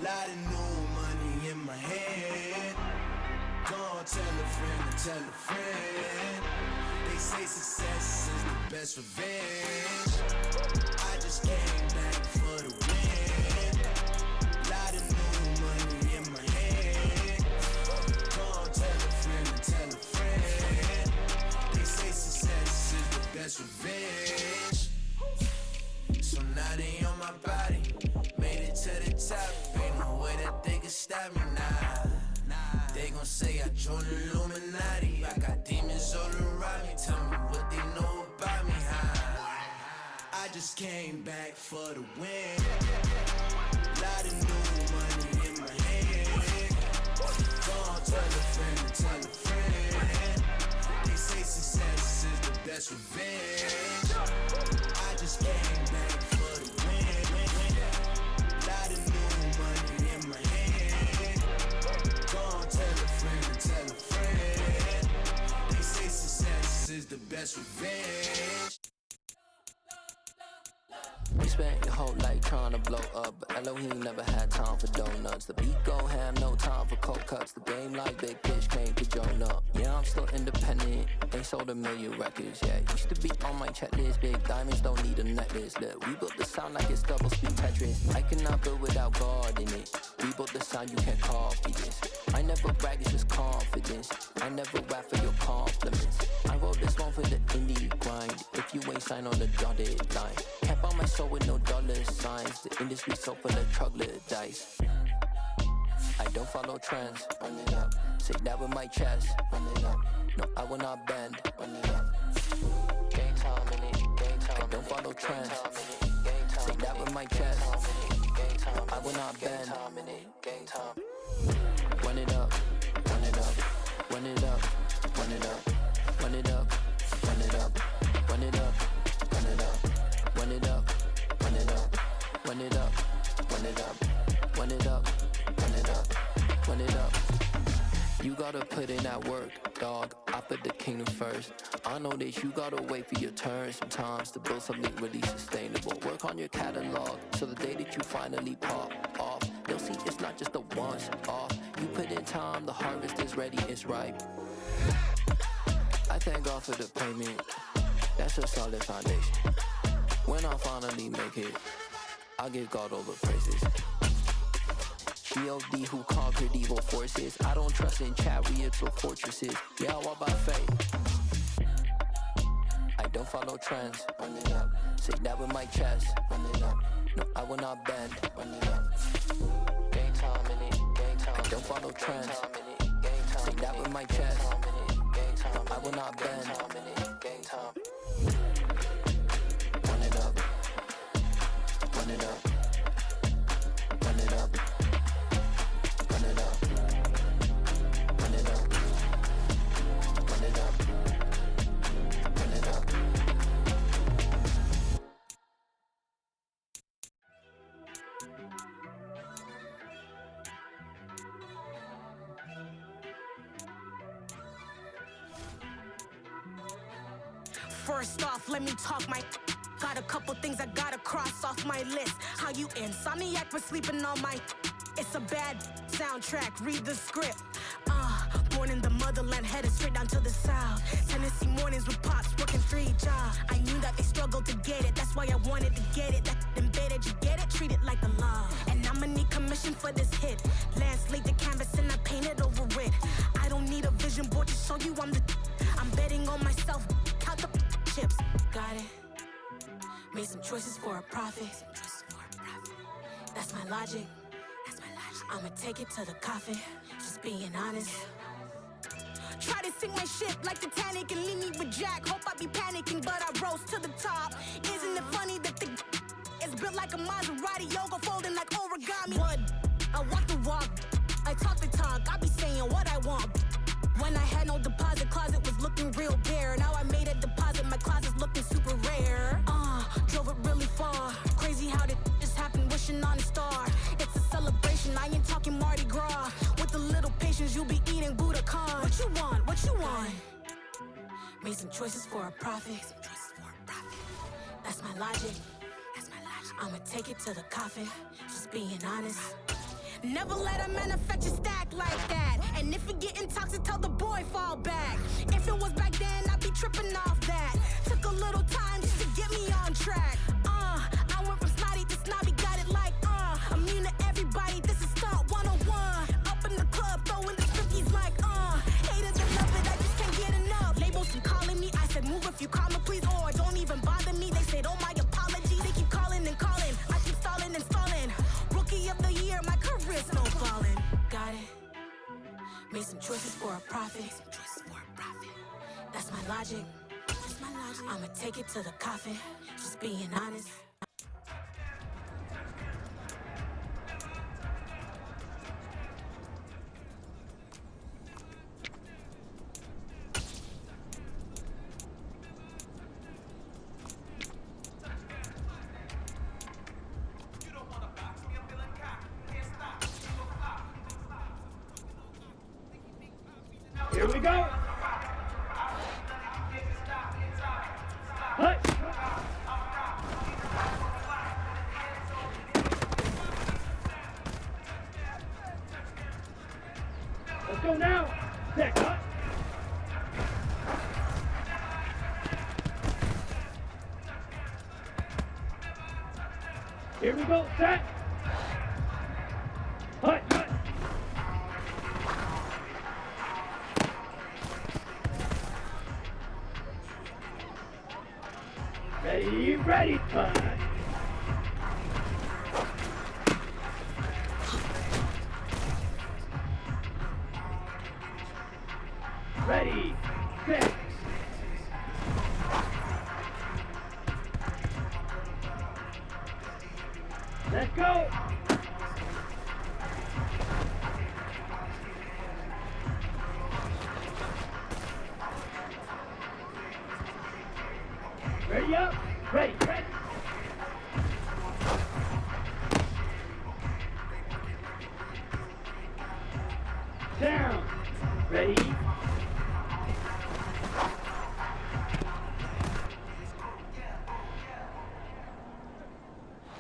Lot of new money in my head. Gonna tell a friend to tell a friend. They say success is the best revenge. I just came back for the win. Lot of new money in my head. Gonna tell a friend to tell a friend. They say success is the best revenge. So now they on my body. Made it to the top. Ain't no way that they can stop me now. They gon' say I joined the Illuminati. I got demons all around me. Tell me what they know about me, huh? I just came back for the win. Lot of new money in my head. Gonna tell a friend to tell a friend. They say success is the best revenge. I just came back for the win. Lot of new money in my head. Gonna tell a friend to tell a friend. They say success is the best revenge. You spent your whole life trying to blow up, but Elohim never had time for donuts. The beat go ham, no time for cold cuts. The game like Big Fish came to Jonah. Yeah, I'm still independent, ain't sold a million records yet. Used to be on my checklist, big diamonds don't need a necklace. Look, we built the sound like it's double speed Tetris. I cannot build without God in it. We built the sound, you can't copy this. I never brag, it's just confidence. I never rap for your compliments. I wrote this one for the indie grind. If you ain't signed on the dotted line, can't buy my soul with no dollar signs. The industry so full of troglodytes. I don't follow trends. Run it up. Say that with my chest. Run it up. No, I will not bend. Run it up. Game time in it. Game time. I don't follow trends. Say that with my chest. No, I will not bend. Game time. Run it up. Run it up. Run it up. Run it up. Run it up. Run it up. Run it up. Run it up. Run it up. Run it up. Run it up. Run it up. Run it up. Run it up. Run it up. You gotta put in that work, dog. I put the kingdom first. I know that you gotta wait for your turn sometimes to build something really sustainable. Work on your catalog so the day that you finally pop off, they'll see it's not just a once off. You put in time, the harvest is ready, it's ripe. I thank God for the payment. That's a solid foundation. When I finally make it, I'll give God all the praises. G.O.D. who conquered evil forces. I don't trust in chariots or fortresses. Yeah, I walk by faith. I don't follow trends. Run it up. Say that with my chest. Run it up. No, I will not bend. Run it up. Game time in it. Game time. I don't follow trends. Say that with my chest. No, I will not bend. Game time. Run it up. Run it up. Run it up. Run it up. Run it up. Run it up. Run it up. First off, let me talk my. Got a couple things I gotta cross off my list. How you insomniac for sleeping on my. It's a bad soundtrack, read the script. Born in the motherland, headed straight down to the south. Tennessee mornings with pops, working 3 jobs. I knew that they struggled to get it, that's why I wanted to get it. That embedded, you get it, treat it like a law. And I'ma need commission for this hit. Lance laid the canvas and I painted over it. I don't need a vision board to show you I'm betting on myself, count the chips. Got it. Made some choices for a profit. That's my logic. I'ma take it to the coffin, just being honest. Try to sink my ship like Titanic and leave me with Jack. Hope I be panicking, but I rose to the top. Isn't it funny that the is built like a Maserati, yoga folding like origami? What? I walk the walk, I talk the talk, I be saying what I want. When I had no deposit, closet was looking real bare. Now I made a deposit, my closet's looking super rare. Drove it really far. Crazy how did just happen, wishing on a star. It's a celebration, I ain't talking Mardi Gras. With a little patience, you'll be eating Budokan. What you want? What you want? Made some choices for a profit. That's my logic. I'ma take it to the coffin, just being honest. Never let a manufacture stack like that. And if it getting toxic, tell the boy fall back. If it was back then, I'd be tripping off that. Took a little time just to get me on track. I went from snotty to snobby, got it like immune to everybody, this is stunt 101. Up in the club, throwing the cookies like hated to love it, I just can't get enough. Labels keep calling me, I said move if you call me please, or don't even bother me. They said oh my apologies, they keep calling and calling. I keep stalling and stalling. Rookie of the year, my career snowballing. Got it. Made some choices for a profit. That's my logic. I'ma take it to the coffin. Just being honest. Here we go. Hut. Let's go now. Set, hut. Here we go. Set. Hut, hut. Ready, time. Ready, set. Let's go. Ready up. Ready, ready. Down. Ready.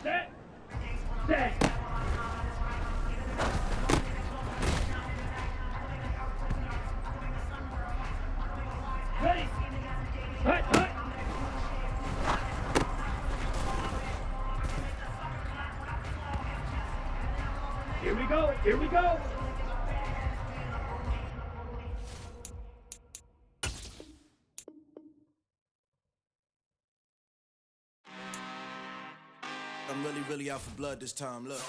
Set. Set. Ready. Hut, hut. Here we go, here we go. I'm really out for blood this time, look.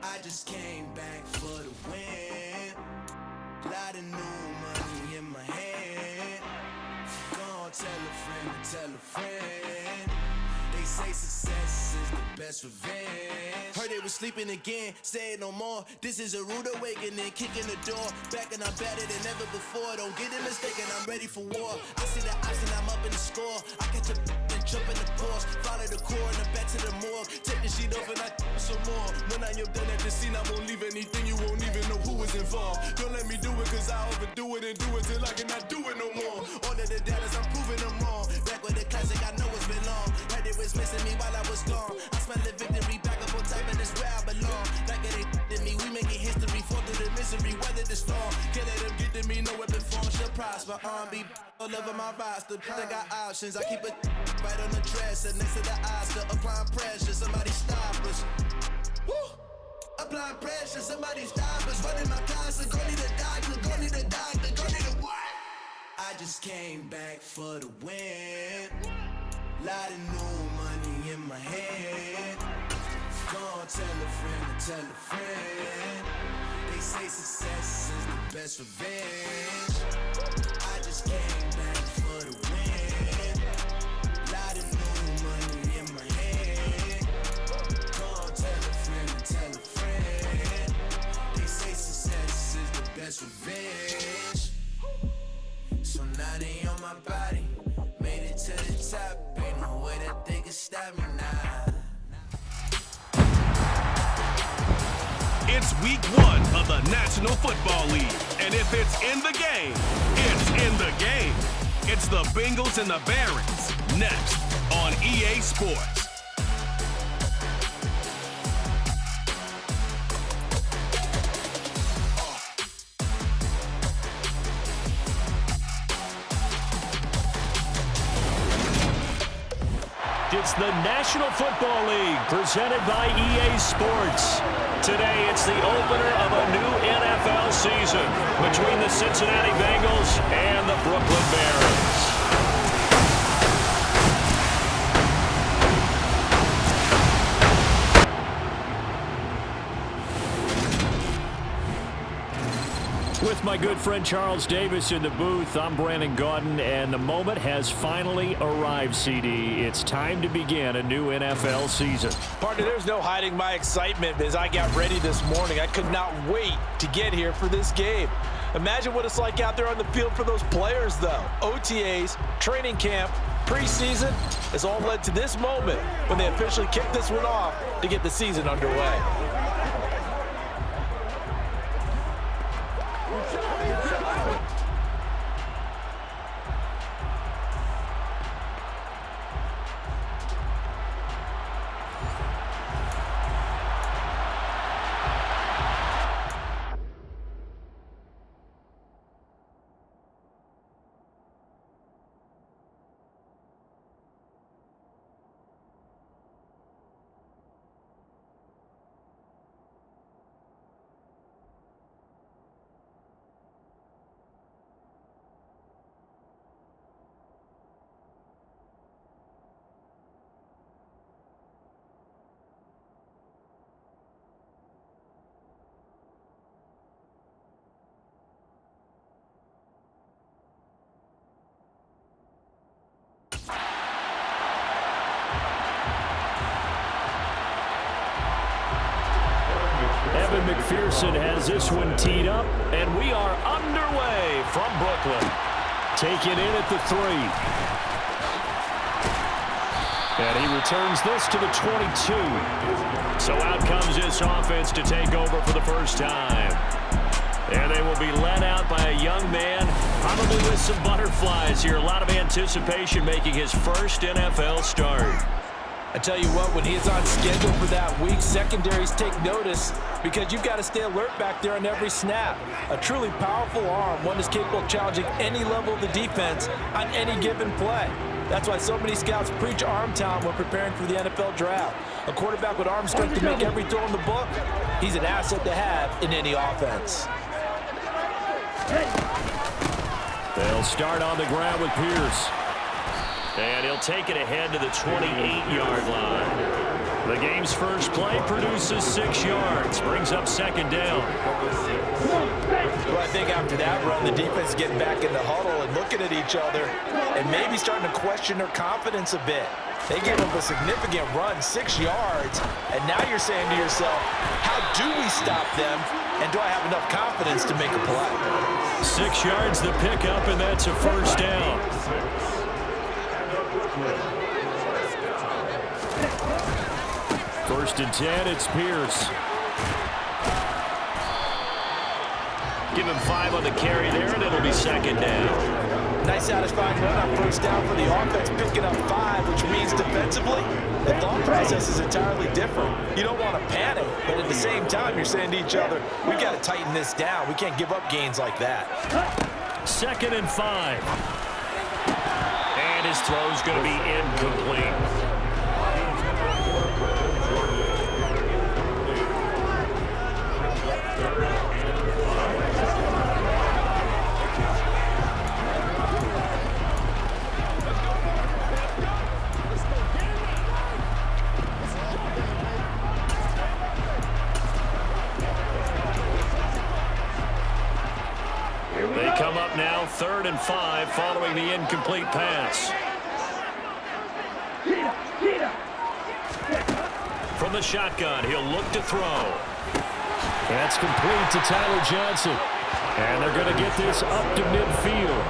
I just came back for the win. Lot of new money in my hand. Gonna tell a friend to tell a friend. They say success is the best revenge. Heard they was sleeping again, say it no more. This is a rude awakening, kicking the door. Back and I'm better than ever before. Don't get it mistaken, I'm ready for war. I see the option, I'm up in the score. I catch a and jump in the course. Follow the core and then back to the morgue. Take the sheet off and I some more. When I am done at the scene, I won't leave anything. You won't even know who is involved. Don't let me do it, cause I overdo it and do it till I cannot do it no more. All of the doubters, I'm proving them wrong. Back with the classic, I know it's been long. Heard it was missing me while I was gone. I smell the victory back up on top, and it's where I belong. Like it ain't to me, we making history. Fall through the misery, weather the storm. Can't let them get to me, no weapon form shall prosper. Be all over my roster. I got options, I keep it right on the dresser. Next to the Oscar, applying pressure. Somebody stop us. Woo! Applying pressure, somebody stop us. Running my closet, go need a doctor, go need a doctor, go need a what? I just came back for the win. Lot of new money in my hand. Gonna tell a friend to tell a friend. They say success is the best revenge. I just came back for the win. Lot of new money in my hand. Gonna tell a friend to tell a friend. They say success is the best revenge. So now they on my body. Made it to the top. Ain't no way that they can stop me now. It's week 1 of the National Football League. And if it's in the game, it's in the game. It's the Bengals and the Barons next on EA Sports. it's the National Football League presented by EA Sports. Today, it's the opener of a new NFL season between the Cincinnati Bengals and the Brooklyn Barons. With my good friend Charles Davis in the booth, I'm Brandon Gaudin, and the moment has finally arrived, CD. It's time to begin a new NFL season. Partner, there's no hiding my excitement as I got ready this morning. I could not wait to get here for this game. Imagine what it's like out there on the field for those players, though. OTAs, training camp, preseason has all led to this moment when they officially kick this one off to get the season underway. McPherson has this one teed up, and we are underway from Brooklyn. Taken in at the 3. And he returns this to the 22. So out comes this offense to take over for the first time. And they will be led out by a young man, probably with some butterflies here. A lot of anticipation making his first NFL start. I tell you what, when he is on schedule for that week, secondaries take notice because you've got to stay alert back there on every snap. A truly powerful arm, one that's capable of challenging any level of the defense on any given play. That's why so many scouts preach arm talent when preparing for the NFL draft. A quarterback with arm strength to make every throw in the book, he's an asset to have in any offense. They'll start on the ground with Pierce. And he'll take it ahead to the 28-yard line. The game's first play produces 6 yards, brings up second down. Well, I think after that run, the defense is getting back in the huddle and looking at each other and maybe starting to question their confidence a bit. They gave up a significant run, 6 yards, and now you're saying to yourself, how do we stop them, and do I have enough confidence to make a play? 6 yards the pickup, and that's a first down. First and 10, it's Pierce. Give him 5 on the carry there, and it'll be second down. Nice satisfying run on first down for the offense, picking up 5, which means defensively, the thought process is entirely different. You don't want to panic, but at the same time, you're saying to each other, we got to tighten this down. We can't give up gains like that. Second and 5. And his throw's going to be incomplete. They come up now, 3rd and 5, following the incomplete pass. From the shotgun, he'll look to throw. That's complete to Tyler Johnson. And they're going to get this up to midfield.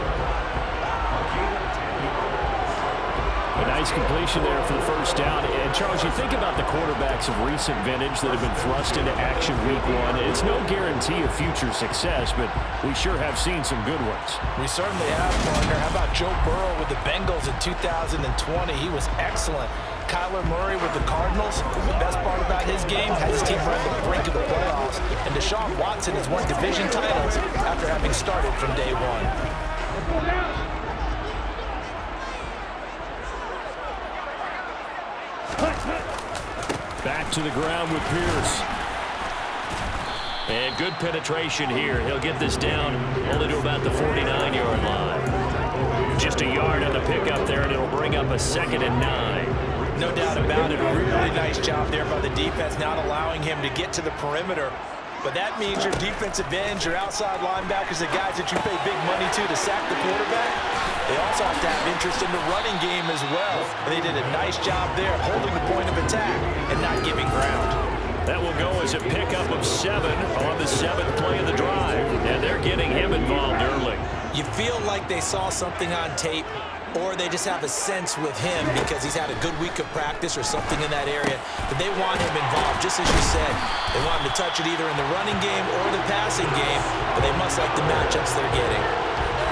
A nice completion there for the first down. And, Charles, you think about the quarterbacks of recent vintage that have been thrust into action week 1. It's no guarantee of future success, but we sure have seen some good ones. We certainly have, partner. How about Joe Burrow with the Bengals in 2020? He was excellent. Kyler Murray with the Cardinals. The best part about his game has his team right on the brink of the playoffs. And Deshaun Watson has won division titles after having started from day 1. Back to the ground with Pierce. And good penetration here. He'll get this down only to about the 49-yard line. Just a yard on the pickup there, and it'll bring up a 2nd and 9. No doubt about it. Really nice job there by the defense, not allowing him to get to the perimeter. But that means your defensive ends, your outside linebackers, the guys that you pay big money to sack the quarterback, they also have to have interest in the running game as well. And they did a nice job there holding the point of attack and not giving ground. That will go as a pickup of 7 on the 7th play of the drive. And they're getting him involved early. You feel like they saw something on tape, or they just have a sense with him because he's had a good week of practice or something in that area, that they want him involved, just as you said. They want him to touch it either in the running game or the passing game, but they must like the matchups they're getting.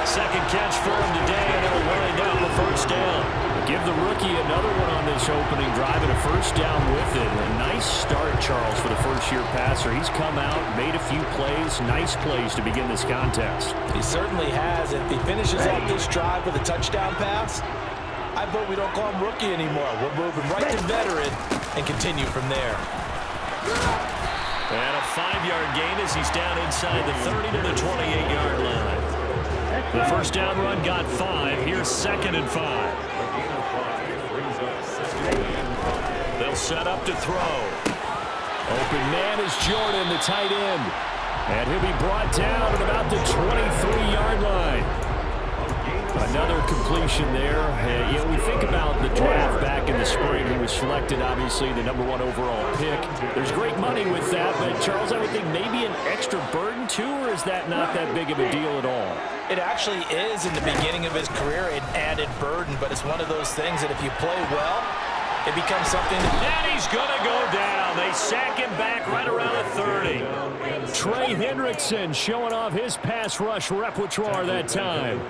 Second catch for him today, and it'll wind up a first down. Give the rookie another one on this opening drive and a first down with it. A nice start, Charles, for the first-year passer. He's come out, made a few plays, nice plays to begin this contest. He certainly has. If he finishes off this drive with a touchdown pass, I vote we don't call him rookie anymore. We're moving right to veteran and continue from there. And a 5-yard gain as he's down inside the 30 to the 28-yard line. The first down run got 5. Here's 2nd and 5. They'll set up to throw. Open man is Jordan, the tight end. And he'll be brought down at about the 23-yard line. Another completion there. You know, we think about the draft back in the spring. He was selected, obviously, the #1 overall pick. There's great money with that, but, Charles, I would think maybe an extra burden, too, or is that not that big of a deal at all? It actually is in the beginning of his career an added burden, but it's one of those things that if you play well, it becomes something that... And he's going to go down. They sack him back right around the 30. Trey Hendrickson showing off his pass rush repertoire that time.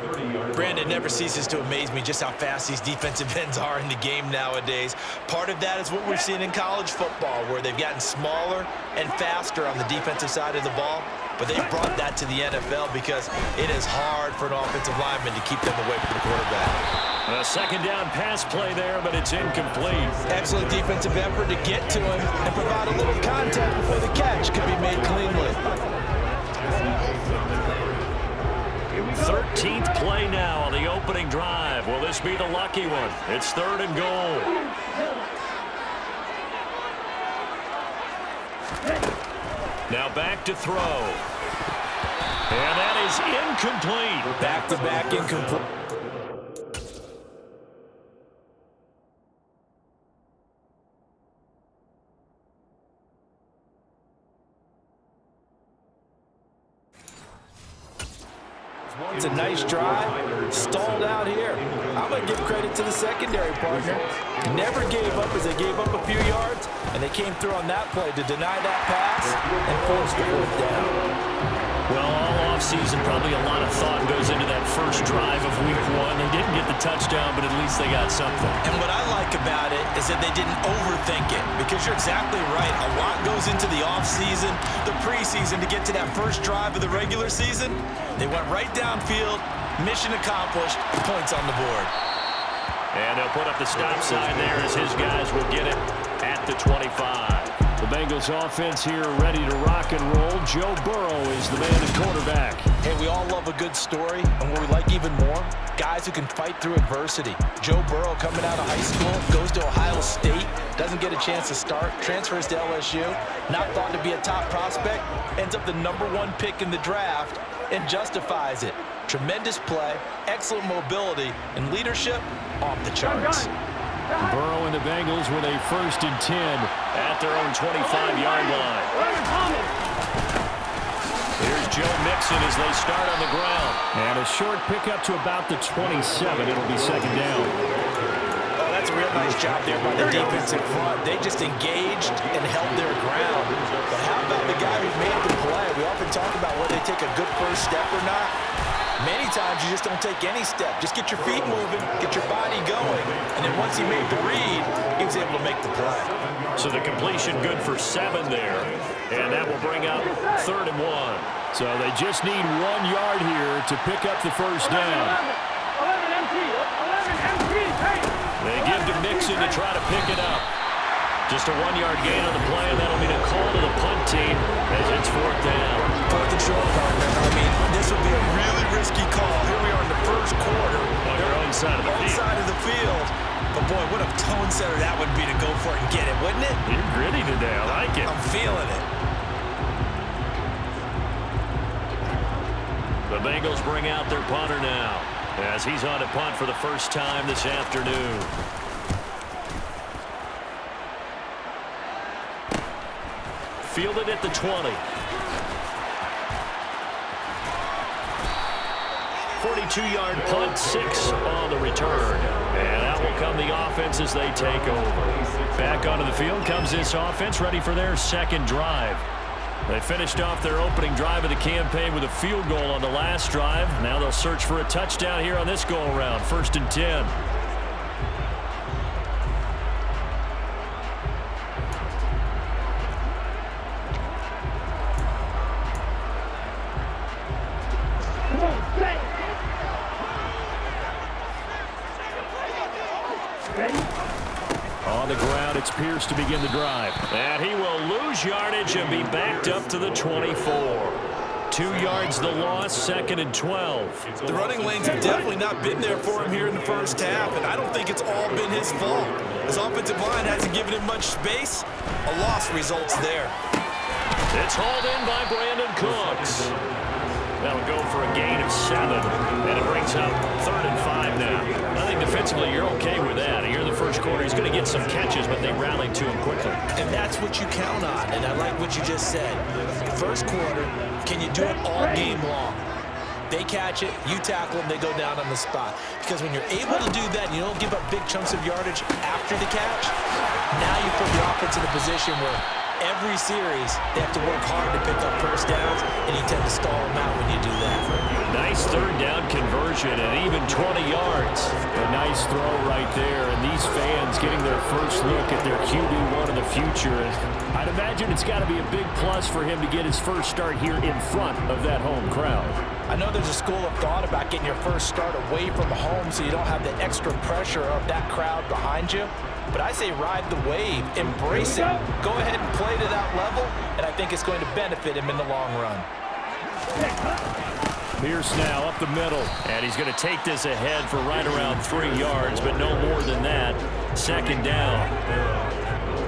Brandon, never ceases to amaze me just how fast these defensive ends are in the game nowadays. Part of that is what we're seeing in college football, where they've gotten smaller and faster on the defensive side of the ball. But they've brought that to the NFL because it is hard for an offensive lineman to keep them away from the quarterback. A second down pass play there, but it's incomplete. Excellent defensive effort to get to him and provide a little contact before the catch could be made cleanly. 13th play now on the opening drive. Will this be the lucky one? It's 3rd and goal. Now back to throw. And that is incomplete. Back-to-back incomplete. It's a nice drive. Stalled out here. I'm going to give credit to the secondary partner. Never gave up as they gave up a few yards, and they came through on that play to deny that pass and force the 4th down. Well, all offseason, probably a lot of thought goes into that first drive of week 1. They didn't get the touchdown, but at least they got something. And what I like about it is that they didn't overthink it, because you're exactly right. A lot goes into the offseason, the preseason, to get to that first drive of the regular season. They went right downfield, mission accomplished, points on the board. And they'll put up the stop sign there as his guys will get it at the 25. The Bengals offense here ready to rock and roll. Joe Burrow is the man at quarterback. Hey, we all love a good story, and what we like even more, guys who can fight through adversity. Joe Burrow coming out of high school, goes to Ohio State, doesn't get a chance to start, transfers to LSU, not thought to be a top prospect, ends up the #1 pick in the draft, and justifies it. Tremendous play, excellent mobility, and leadership off the charts. Burrow and the Bengals with a 1st and 10 at their own 25-yard line. Here's Joe Mixon as they start on the ground. And a short pickup to about the 27. It'll be 2nd down. Oh, that's a real nice job there by the defense in front. They just engaged and held their ground. But how about the guy who made the play? We often talk about whether they take a good first step or not. Many times you just don't take any step. Just get your feet moving, get your body going. And then once he made the read, he was able to make the play. So the completion good for 7 there. And that will bring up 3rd and 1. So they just need 1 yard here to pick up the first down. They give to Mixon looking to try to pick it up. Just a 1-yard gain on the play, and that'll mean a call to the punt team as it's 4th down. 4th and short, partner. I mean, this would be a really risky call. Here we are in the first quarter. On your own side of the field. Side of the field. But, boy, what a tone setter that would be to go for it and get it, wouldn't it? You're gritty today. I like it. I'm feeling it. The Bengals bring out their punter now as he's on to punt for the first time this afternoon. Fielded at the 20. 42-yard punt, 6 on the return. And out will come the offense as they take over. Back onto the field comes this offense, ready for their second drive. They finished off their opening drive of the campaign with a field goal on the last drive. Now they'll search for a touchdown here on this go-around. 1st and 10. Come on, set. Ready? On the ground, it's Pierce to begin the drive. And he will lose yardage and be backed up to the 24. 2 yards the loss, 2nd and 12. The running lanes have definitely not been there for him here in the first half, and I don't think it's all been his fault. His offensive line hasn't given him much space. A loss results there. It's hauled in by Brandon Cooks. That'll go for a gain of 7, and it brings up 3rd and 5 now. I think defensively you're okay with that. Here in the first quarter, he's going to get some catches, but they rallied to him quickly. And that's what you count on, and I like what you just said. First quarter, can you do it all game long? They catch it, you tackle them, they go down on the spot. Because when you're able to do that and you don't give up big chunks of yardage after the catch, now you put the offense in a position where every series they have to work hard to pick up first downs, and you tend to stall them out when you do that. Nice 3rd down conversion and even 20 yards. A nice throw right there, and these fans getting their first look at their QB1 of the future. I'd imagine it's got to be a big plus for him to get his first start here in front of that home crowd. I know there's a school of thought about getting your first start away from home so you don't have the extra pressure of that crowd behind you. But I say ride the wave, embrace it, go ahead and play to that level, and I think it's going to benefit him in the long run. Pierce now up the middle, and he's going to take this ahead for right around 3 yards, but no more than that. 2nd down.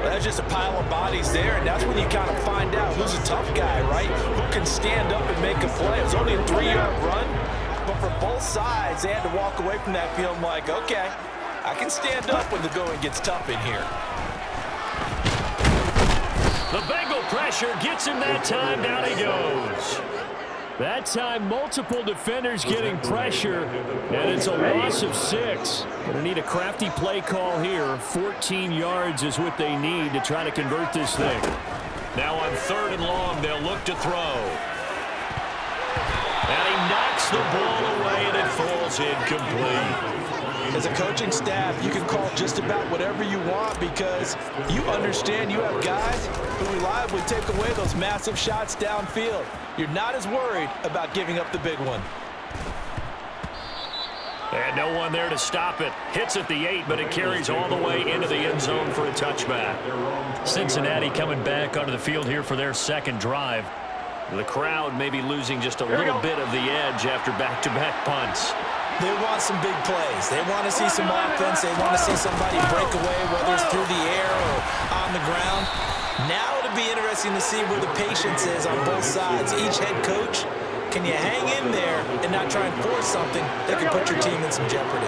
That's just a pile of bodies there, and that's when you kind of find out who's a tough guy, right? Who can stand up and make a play. It was only a 3-yard run, but for both sides, they had to walk away from that field like, okay, I can stand up when the going gets tough in here. The Bengal pressure gets him that time. Down he goes. That time, multiple defenders getting pressure, and it's a loss of 6. Going to need a crafty play call here. 14 yards is what they need to try to convert this thing. Now on 3rd and long, they'll look to throw. And he knocks the ball away, and it falls incomplete. As a coaching staff, you can call just about whatever you want because you understand you have guys who reliably take away those massive shots downfield. You're not as worried about giving up the big one. And no one there to stop it. Hits at the 8, but it carries all the way into the end zone for a touchback. Cincinnati coming back onto the field here for their second drive. The crowd may be losing just a little bit of the edge after back-to-back punts. They want some big plays. They want to see some offense. They want to see somebody break away, whether it's through the air or on the ground. Now it'll be interesting to see where the patience is on both sides. Each head coach, can you hang in there and not try and force something that could put your team in some jeopardy?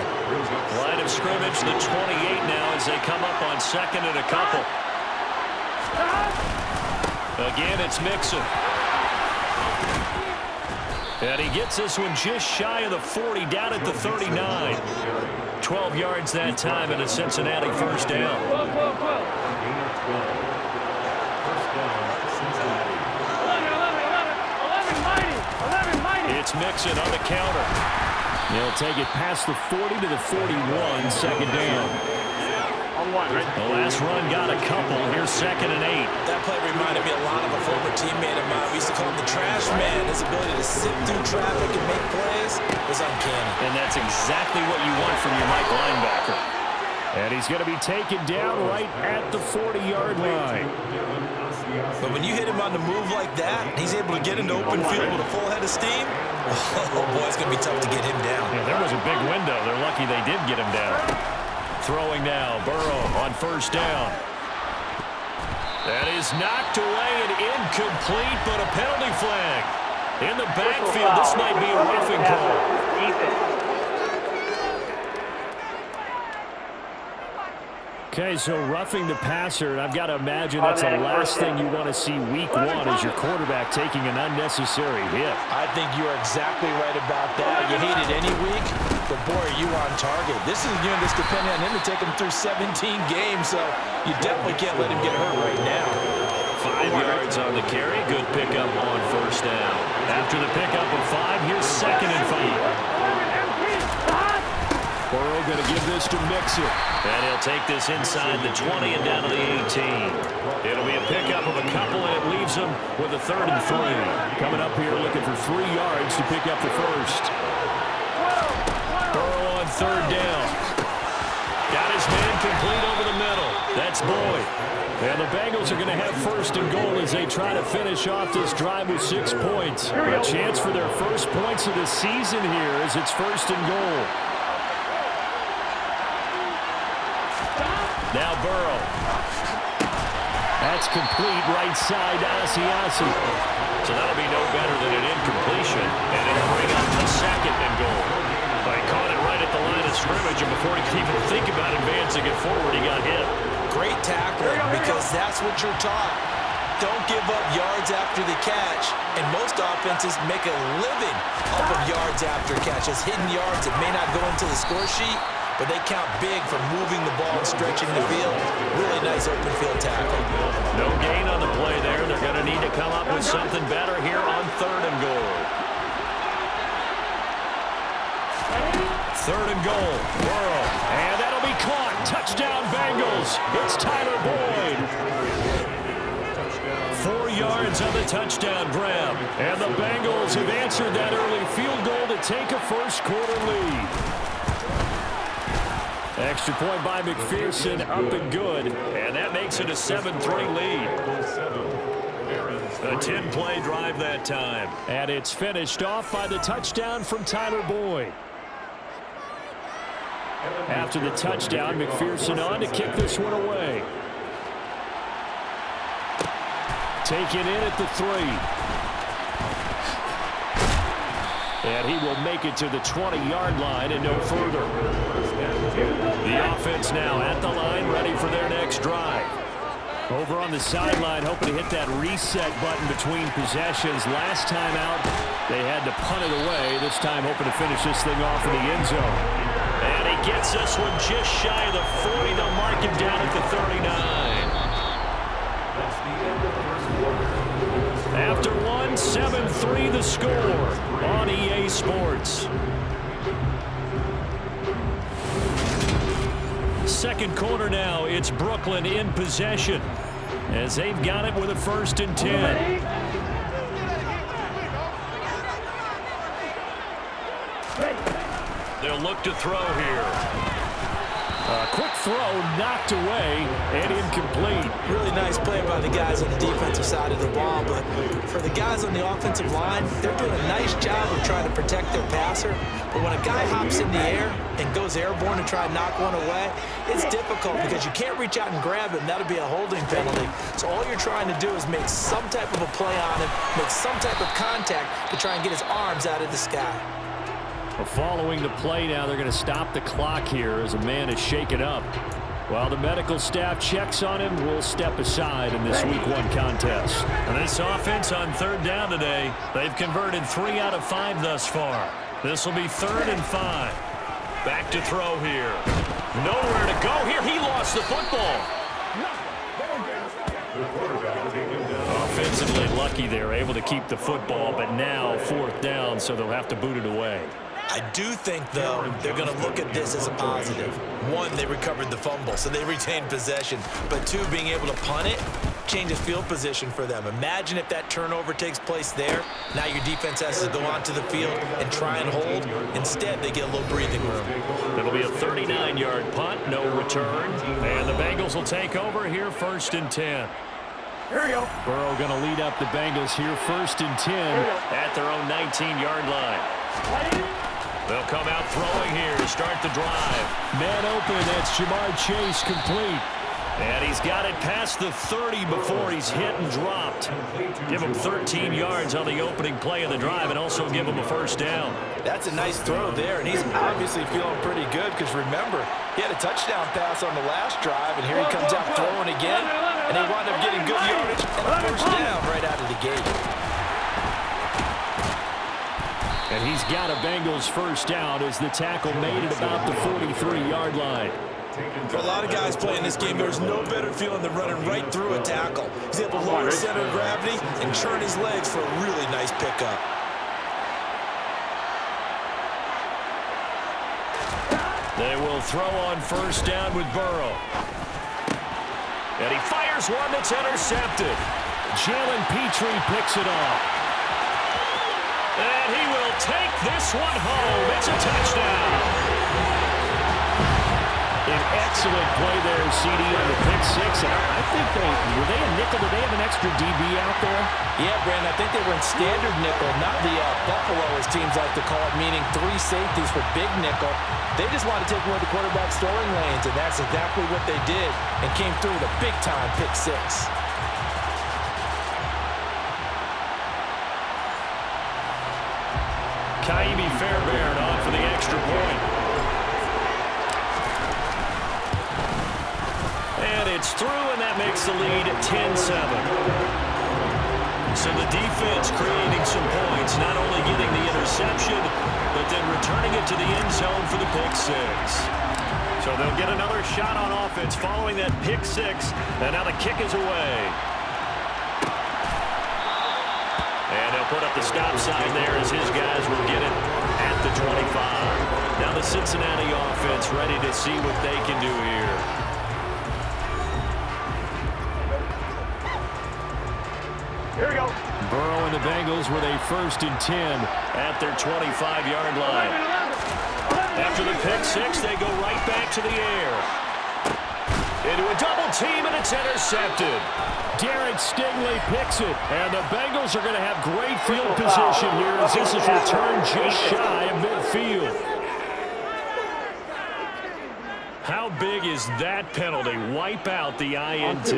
Line of scrimmage, the 28 now as they come up on 2nd and a couple. Again, it's Mixon. And he gets this one just shy of the 40, down at the 39. 12 yards that time and a Cincinnati first down. It's Mixon on the counter. They'll take it past the 40 to the 41, 2nd down. The last run got a couple. Here's 2nd and 8. That play reminded me a lot of a former teammate of mine. We used to call him the trash man. His ability to sit through traffic and make plays was uncanny. And that's exactly what you want from your Mike linebacker. And he's going to be taken down right at the 40-yard line. But when you hit him on the move like that, he's able to get into open field with a full head of steam. Oh, boy, it's going to be tough to get him down. Yeah, there was a big window. They're lucky they did get him down. Throwing now, Burrow on first down. That is knocked away and incomplete, but a penalty flag. In the backfield, this might be a roughing call. Okay, so roughing the passer, and I've got to imagine that's the last thing you want to see week one is your quarterback taking an unnecessary hit. I think you are exactly right about that. You hate it any week, but boy, are you on target. This is a unit that's depending on him to take him through 17 games, so you definitely can't let him get hurt right now. 5 yards on the carry. Good pickup on first down. After the pickup of 5, here's 2nd and 5. Burrow going to give this to Mixon. And he'll take this inside the 20 and down to the 18. It'll be a pickup of a couple, and it leaves him with a 3rd and 3. Coming up here looking for 3 yards to pick up the first. Burrow on 3rd down. Got his man complete over the middle. That's Boyd. And the Bengals are going to have 1st and goal as they try to finish off this drive with 6 points. A chance for their first points of the season here as it's 1st and goal. Now Burrow. That's complete right side to Asiasi. So that'll be no better than an incompletion. And it'll bring up a 2nd and goal. But he caught it right at the line of scrimmage, and before he could even think about advancing it forward, he got hit. Great tackling, because that's what you're taught. Don't give up yards after the catch. And most offenses make a living off of yards after catches. Hidden yards that may not go into the score sheet, but they count big for moving the ball and stretching the field. Really nice open field tackle. No gain on the play there. They're going to need to come up with something better here on 3rd and goal. 3rd and goal. Burrow. And that'll be caught. Touchdown Bengals. It's Tyler Boyd. 4 yards on the touchdown grab. And the Bengals have answered that early field goal to take a first quarter lead. Extra point by McPherson, up and good. And that makes it a 7-3 lead. A 10-play drive that time. And it's finished off by the touchdown from Tyler Boyd. After the touchdown, McPherson on to kick this one away. Taken in at the 3. And he will make it to the 20-yard line and no further. The offense now at the line, ready for their next drive. Over on the sideline, hoping to hit that reset button between possessions. Last time out, they had to punt it away. This time, hoping to finish this thing off in the end zone. And he gets this one just shy of the 40. They'll mark him down at the 39. After one, 7-3 the score on EA Sports. Second quarter now, it's Brooklyn in possession as they've got it with a 1st and 10. They'll look to throw here. A quick throw knocked away and incomplete. Really nice play by the guys on the defensive side of the ball, but for the guys on the offensive line, they're doing a nice job of trying to protect their passer. But when a guy hops in the air and goes airborne to try and knock one away, it's difficult because you can't reach out and grab him. That'll be a holding penalty. So all you're trying to do is make some type of a play on him, make some type of contact to try and get his arms out of the sky. Following the play now, they're going to stop the clock here as a man is shaken up. While the medical staff checks on him, we'll step aside in this Week 1 contest. And this offense on 3rd down today, they've converted 3 out of 5 thus far. This will be 3rd and 5. Back to throw here. Nowhere to go here. He lost the football. Offensively lucky they're able to keep the football, but now 4th down, so they'll have to boot it away. I do think, though, they're going to look at this as a positive. 1, they recovered the fumble, so they retained possession. But 2, being able to punt it changes field position for them. Imagine if that turnover takes place there. Now your defense has to go onto the field and try and hold. Instead, they get a little breathing room. It'll be a 39-yard punt, no return. And the Bengals will take over here, 1st and 10. Here we go. Burrow going to lead up the Bengals here, 1st and 10 at their own 19-yard line. They'll come out throwing here to start the drive. Man open, that's Jamar Chase, complete. And he's got it past the 30 before he's hit and dropped. Give him 13 yards on the opening play of the drive and also give him a 1st down. That's a nice throw there, and he's obviously feeling pretty good because remember, he had a touchdown pass on the last drive, and here he comes out throwing again, and they wound up getting good yardage and a 1st down right out of the gate. And he's got a Bengals 1st down as the tackle made it about the 43-yard line. For a lot of guys playing this game, there's no better feeling than running right through a tackle. He's able to lower his center of gravity and churn his legs for a really nice pickup. They will throw on 1st down with Burrow. And he fires one that's intercepted. Jalen Petrie picks it off. And he will take this one home. It's a touchdown. An excellent play there, CD, on the pick 6. And I think were they a nickel? Did they have an extra DB out there? Yeah, Brandon, I think they were in standard nickel, not the Buffalo, as teams like to call it, meaning 3 safeties for big nickel. They just wanted to take one of the quarterback's throwing lanes, and that's exactly what they did, and came through with a big-time pick 6. Kaimi Fairbairn on for the extra point. And it's through, and that makes the lead 10-7. So the defense creating some points, not only getting the interception, but then returning it to the end zone for the pick 6. So they'll get another shot on offense following that pick 6, and now the kick is away. And they'll put up the stop sign there as his guys will get it at the 25. Now the Cincinnati offense ready to see what they can do here. Here we go. Burrow and the Bengals with a 1st and 10 at their 25-yard line. After the pick 6, they go right back to the air. Into a double team, and it's intercepted. Derek Stingley picks it, and the Bengals are going to have great field position here as this is returned just shy of midfield. How big is that penalty? Wipe out the INT.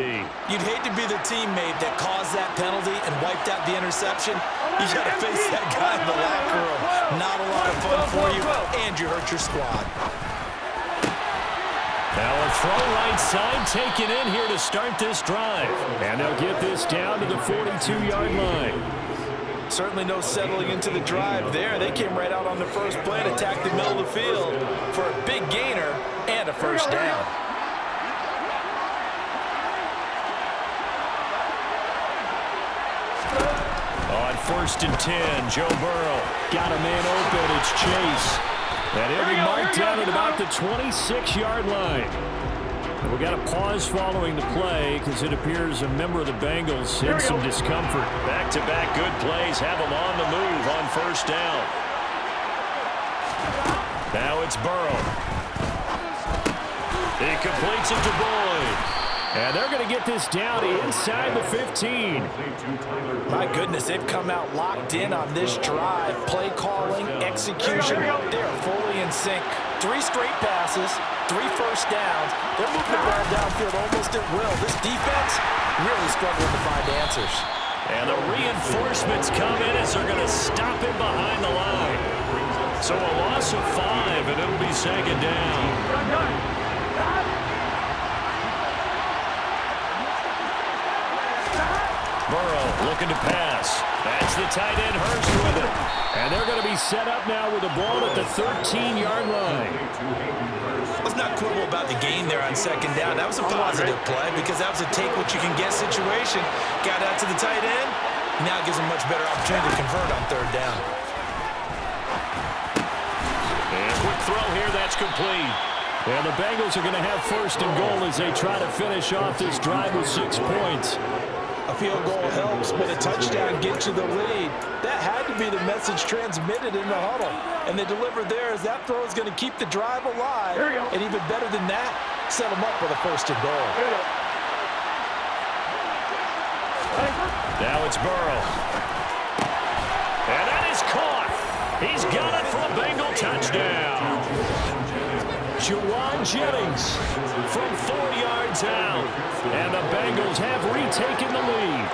You'd hate to be the teammate that caused that penalty and wiped out the interception. You got to face that guy in the locker room. Not a lot of fun for you, and you hurt your squad. Now a throw right side taken in here to start this drive. And they'll get this down to the 42-yard line. Certainly no settling into the drive there. They came right out on the first play and attacked the middle of the field for a big gainer and a 1st down. On 1st and 10, Joe Burrow got a man open. It's Chase. And he'll be marked down at about the 26-yard line. And we got a pause following the play because it appears a member of the Bengals had some discomfort. Back-to-back good plays have them on the move on 1st down. Now it's Burrow. He completes it to Boyd. And they're going to get this down inside the 15. My goodness, they've come out locked in on this drive. Play calling, execution, they're fully in sync. 3 straight passes, 3 1st downs. They're moving the ball downfield almost at will. This defense really struggling to find answers. And the reinforcements come in as they're going to stop him behind the line. So a loss of 5, and it'll be 2nd down. Burrow looking to pass. That's the tight end, Hurst with it. And they're going to be set up now with the ball at the 13-yard line. Let's not quibble about the gain there on 2nd down. That was a positive play because that was a take-what-you-can-get situation. Got out to the tight end. Now it gives them much better opportunity to convert on 3rd down. And quick throw here, that's complete. And the Bengals are going to have 1st and goal as they try to finish off this drive with 6 points. A field goal helps, but a touchdown gets you the lead. That had to be the message transmitted in the huddle. And they delivered there as that throw is going to keep the drive alive. And even better than that, set them up with a 1st and goal. Now it's Burrow. And that is caught. He's got it for a Bengal touchdown. Juwan Jennings from 4 yards out. And the Bengals have retaken the lead.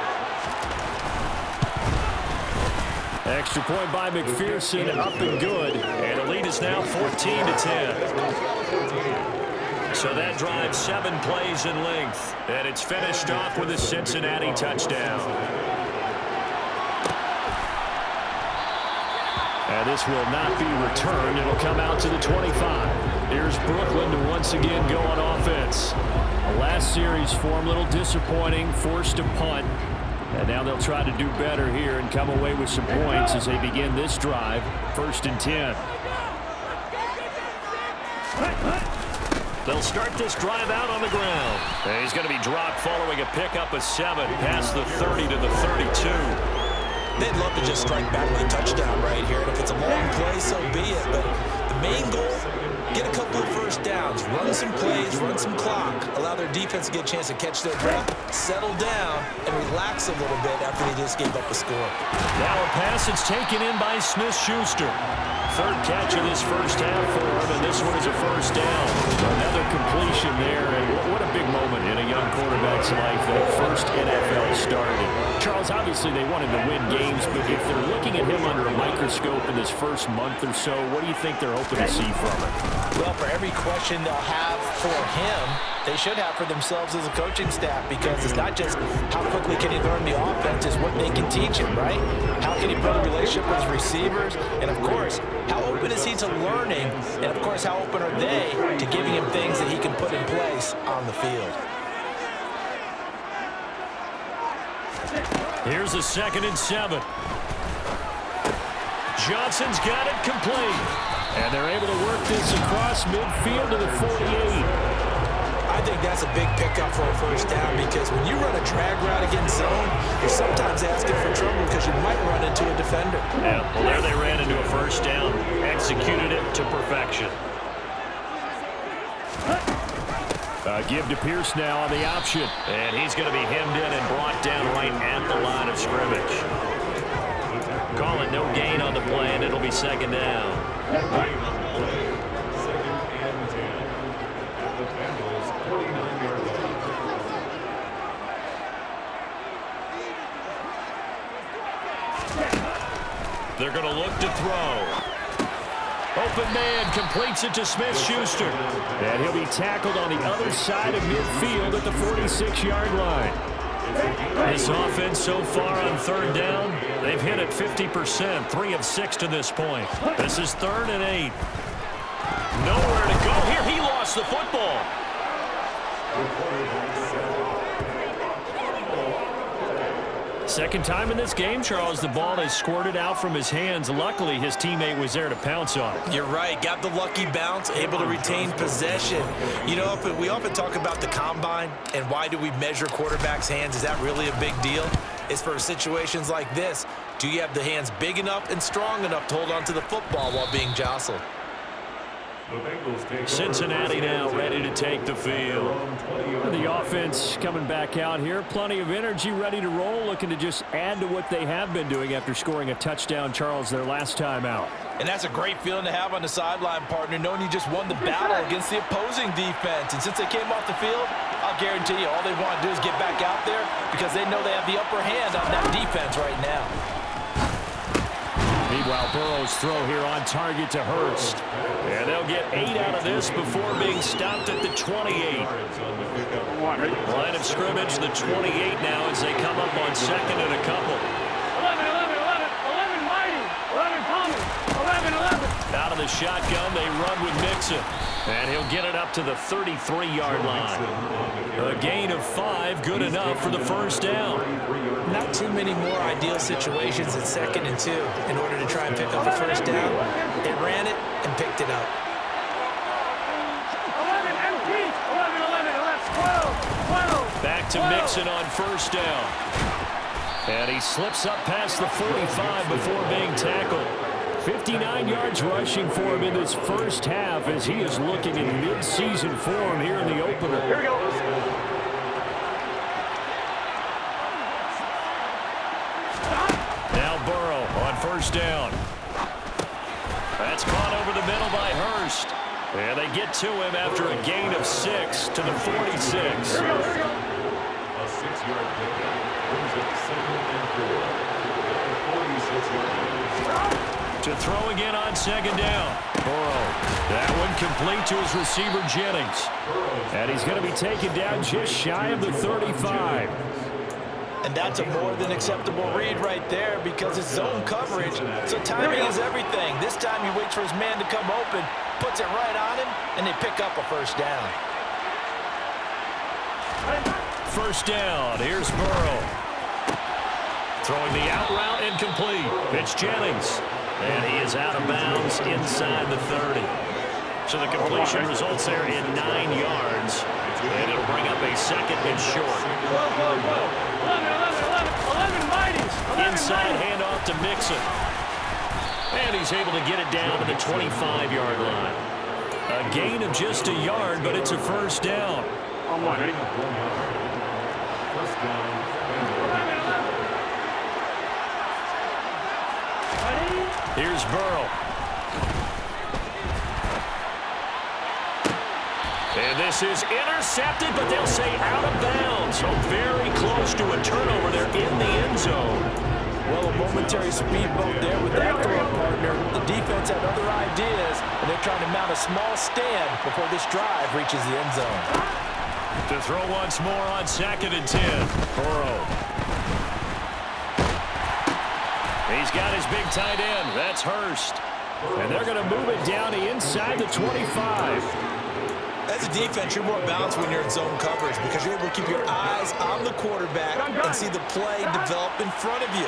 Extra point by McPherson, up and good. And the lead is now 14-10. So that drives 7 plays in length. And it's finished off with a Cincinnati touchdown. And this will not be returned. It'll come out to the 25. Here's Brooklyn to once again go on offense. Last series form, a little disappointing, forced to punt. And now they'll try to do better here and come away with some points as they begin this drive, 1st and 10. They'll start this drive out on the ground. And he's going to be dropped following a pickup of 7 past the 30 to the 32. They'd love to just strike back with a touchdown right here. And if it's a long play, so be it. But the main goal, get a couple of first downs, run some plays, run some clock, allow their defense to get a chance to catch their breath, settle down, and relax a little bit after they just gave up a score. Now a pass that's taken in by Smith-Schuster. 3rd catch of this first half for him, and this one is a 1st down. Another completion there, and what a big moment in a young quarterback's life, that first NFL started. Charles, obviously they wanted to win games, but if they're looking at him under a microscope in this first month or so, what do you think they're hoping to see from it? Well, for every question they'll have for him, they should have for themselves as a coaching staff, because it's not just how quickly can he learn the offense, it's what they can teach him, right? How can he build a relationship with his receivers? And, of course, how open is he to learning? And, of course, how open are they to giving him things that he can put in place on the field? Here's a 2nd and 7. Johnson's got it complete. And they're able to work this across midfield to the 48. I think that's a big pickup for a 1st down, because when you run a drag route against zone, you're sometimes asking for trouble because you might run into a defender. Yeah, well, there they ran into a 1st down, executed it to perfection. Give to Pierce now on the option. And he's going to be hemmed in and brought down right at the line of scrimmage. Call it no gain on the play, and it'll be 2nd down. They're going to look to throw. Open man completes it to Smith-Schuster. And he'll be tackled on the other side of midfield at the 46-yard line. This offense so far on 3rd down, they've hit it 50%, 3 of 6 to this point. This is 3rd and 8. Nowhere to go here. He lost the football. Second time in this game, Charles, the ball has squirted out from his hands. Luckily, his teammate was there to pounce on it. You're right. Got the lucky bounce, able to retain possession. You know, we often talk about the combine and why do we measure quarterbacks' hands. Is that really a big deal? It's for situations like this. Do you have the hands big enough and strong enough to hold on to the football while being jostled? Cincinnati now ready to take the field. The offense coming back out here. Plenty of energy, ready to roll, looking to just add to what they have been doing after scoring a touchdown, Charles, their last time out. And that's a great feeling to have on the sideline, partner, knowing you just won the battle against the opposing defense. And since they came off the field, I'll guarantee you all they want to do is get back out there because they know they have the upper hand on that defense right now. Meanwhile, Burrow's throw here on target to Hurst. And they'll get 8 out of this before being stopped at the 28. Line of scrimmage, the 28 now as they come up on 2nd and a couple. 11 mighty, 11 coming, 11. Out of the shotgun, they run with Mixon. And he'll get it up to the 33-yard line. A gain of 5, good enough for the 1st down. Not too many more ideal situations at 2nd and 2 in order to try and pick up a 1st down. They ran it and picked it up. 11 empty, 11, 12. Back to Mixon on first down. And he slips up past the 45 before being tackled. 59 yards rushing for him in this first half as he is looking in mid-season form here in the opener. Here we go. Now Burrow on first down. That's caught over the middle by Hurst. And they get to him after a gain of 6 to the 46. Here we go. A 6-yard pickup brings up 2nd and 4. 46-yard line. To throw again on second down. Burrow. That one complete to his receiver, Jennings. And he's going to be taken down just shy of the 35. And that's a more than acceptable read right there because it's zone coverage. So timing is everything. This time he waits for his man to come open, puts it right on him, and they pick up a first down. First down. Here's Burrow. Throwing the out route incomplete. It's Jennings. And he is out of bounds inside the 30. So the completion results there in 9 yards. And it'll bring up a second and short. Whoa. 11 mighties. Inside handoff to Mixon. And he's able to get it down to the 25-yard line. A gain of just a yard, but it's a first down. On one, ready? First down. Here's Burrow. And this is intercepted, but they'll say out of bounds. So very close to a turnover there in the end zone. Well, a momentary speed bump there with that throw partner. The defense had other ideas, and they're trying to mount a small stand before this drive reaches the end zone. To throw once more on 2nd and 10. Burrow. He's got his big tight end. That's Hurst. And they're going to move it down to inside the 25. As a defense, you're more balanced when you're in zone coverage because you're able to keep your eyes on the quarterback and see the play develop in front of you.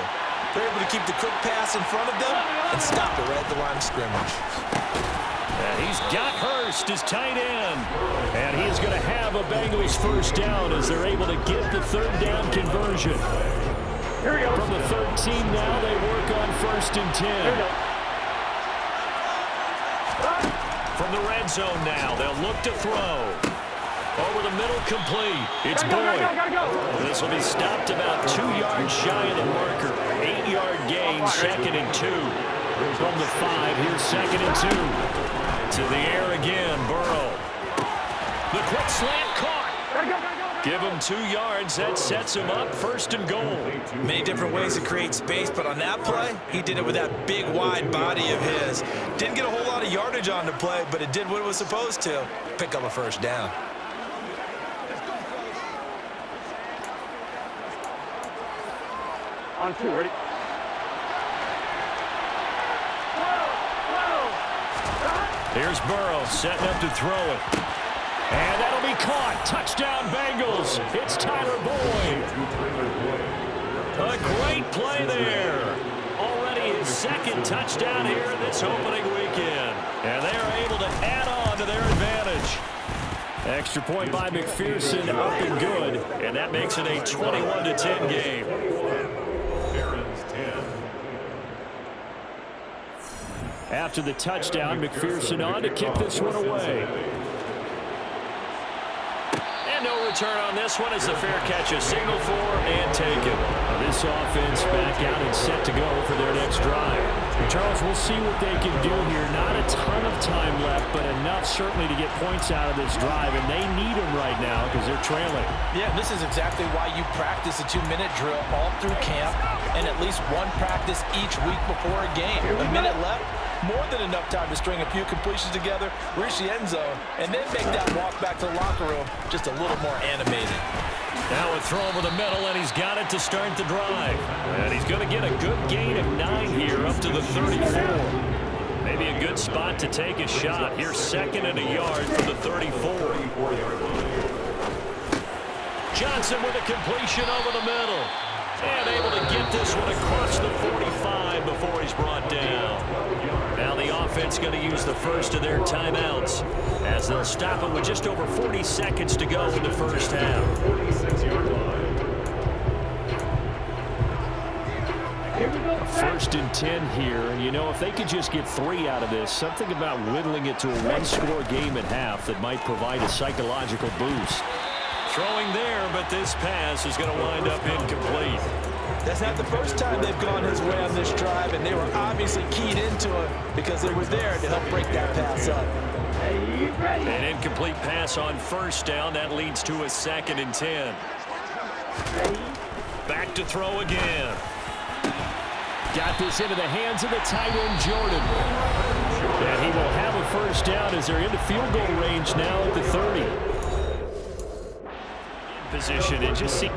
They're able to keep the quick pass in front of them and stop it right at the line of scrimmage. And he's got Hurst, his tight end. And he is going to have a Bengals first down as they're able to get the third down conversion. Here we go. From the 13 now, they work on 1st and 10. From the red zone now, they'll look to throw. Over the middle, complete. It's Boyd. This will be stopped about 2 yards shy of the marker. 8-yard gain, 2nd and 2. From the 5, here's 2nd and 2. To the air again, Burrow. The quick slant caught. Give him 2 yards. That sets him up 1st and goal. Many different ways to create space, but on that play, he did it with that big, wide body of his. Didn't get a whole lot of yardage on the play, but it did what it was supposed to. Pick up a first down. On 2, ready? Here's Burrow setting up to throw it. And that'll be caught. Touchdown, Bengals. It's Tyler Boyd. A great play there. Already his 2nd touchdown here in this opening weekend. And they are able to add on to their advantage. Extra point by McPherson, up and good. And that makes it a 21-10 game. Barons 10. After the touchdown, McPherson on to kick this one away. No return on this one as the fair catch is signaled for and taken. This offense back out and set to go for their next drive. Charles, we'll see what they can do here. Not a ton of time left, but enough certainly to get points out of this drive, and they need them right now because they're trailing. Yeah, this is exactly why you practice a 2-minute drill all through camp and at least one practice each week before a game. A minute left, more than enough time to string a few completions together, reach the end zone, and then make that walk back to the locker room just a little more animated. Now a throw over the middle, and he's got it to start the drive. And he's going to get a good gain of 9 here up to the 34. Maybe a good spot to take a shot. Here's 2nd and a yard from the 34. Johnson with a completion over the middle. And able to get this one across the 45 before he's brought down. Now the offense going to use the first of their timeouts as they'll stop him with just over 40 seconds to go in the first half. 46-yard line. 1st and 10 here. And, you know, if they could just get 3 out of this, something about whittling it to a one-score game at half that might provide a psychological boost. Throwing there, but this pass is going to wind up incomplete. That's not the first time they've gone his way on this drive, and they were obviously keyed into him because they were there to help break that pass up. An incomplete pass on 1st down. That leads to a 2nd and 10. Back to throw again. Got this into the hands of the tight end, Jordan. And he will have a 1st down as they're into field goal range now at the 30. Position and just see.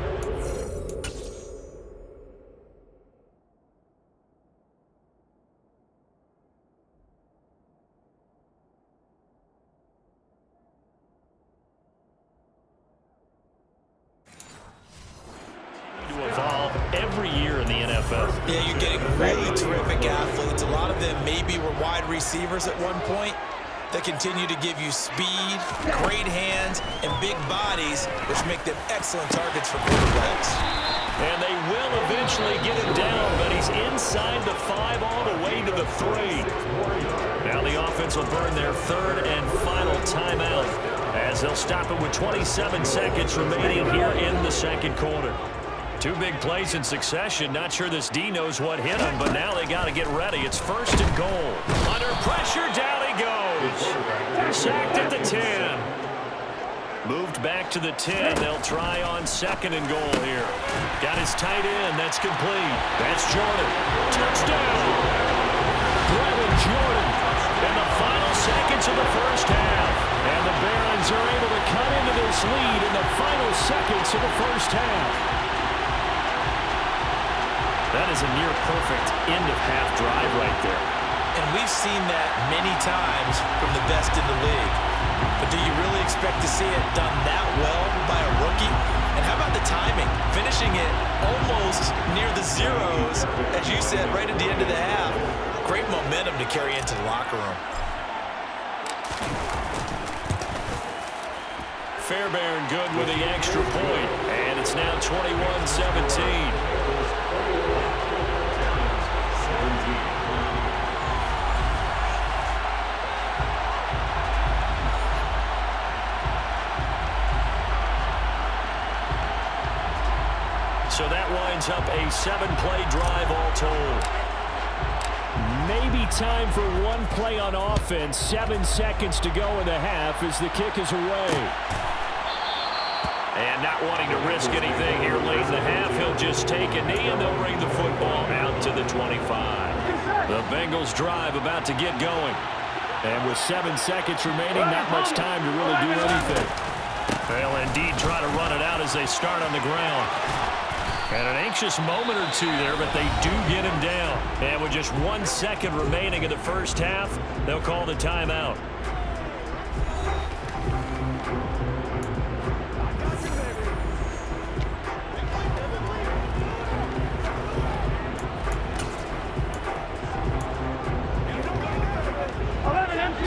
Every year in the NFL. Yeah, you're getting really terrific athletes. A lot of them maybe were wide receivers at one point that continue to give you speed, great hands, and big bodies, which make them excellent targets for quarterbacks. And they will eventually get him down, but he's inside the 5 all the way to the 3. Now the offense will burn their 3rd and final timeout as they'll stop it with 27 seconds remaining here in the 2nd quarter. 2 big plays in succession. Not sure this D knows what hit him, but now they got to get ready. It's 1st and goal. Under pressure, down he goes. Sacked at the 10. Moved back to the 10. They'll try on 2nd and goal here. Got his tight end. That's complete. That's Jordan. Touchdown. Brevin Jordan in the final seconds of the 1st half. And the Barons are able to cut into this lead in the final seconds of the 1st half. That is a near-perfect end-of-half drive right there. And we've seen that many times from the best in the league. But do you really expect to see it done that well by a rookie? And how about the timing? Finishing it almost near the zeros, as you said, right at the end of the half. Great momentum to carry into the locker room. Fairbairn good with the extra point. And it's now 21-17. So that winds up a 7-play drive all told. Maybe time for 1 play on offense. 7 seconds to go in the half as the kick is away. And not wanting to risk anything here late in the half, he'll just take a knee and they'll bring the football out to the 25. The Bengals drive about to get going. And with 7 seconds remaining, not much time to really do anything. They'll indeed try to run it out as they start on the ground. And an anxious moment or two there, but they do get him down. And with just 1 second remaining in the 1st half, they'll call the timeout.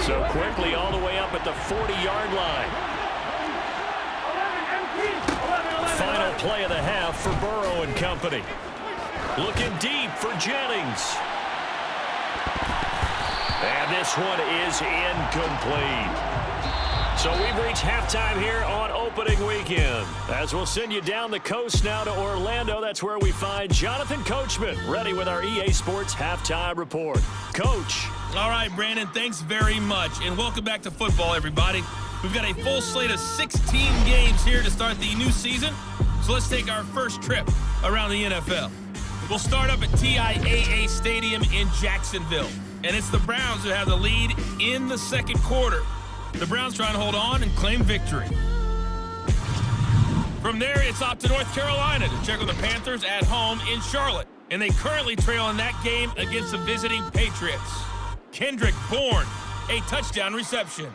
So quickly all the way up at the 40-yard line. Final play of the half for Burrow and company. Looking deep for Jennings. And this one is incomplete. So we've reached halftime here on opening weekend. As we'll send you down the coast now to Orlando. That's where we find Jonathan Coachman ready with our EA Sports halftime report. Coach. All right, Brandon, thanks very much. And welcome back to football, everybody. We've got a full slate of 16 games here to start the new season. So let's take our first trip around the NFL. We'll start up at TIAA Stadium in Jacksonville. And it's the Browns who have the lead in the 2nd quarter. The Browns trying to hold on and claim victory. From there, it's off to North Carolina to check on the Panthers at home in Charlotte. And they currently trail in that game against the visiting Patriots. Kendrick Bourne, a touchdown reception.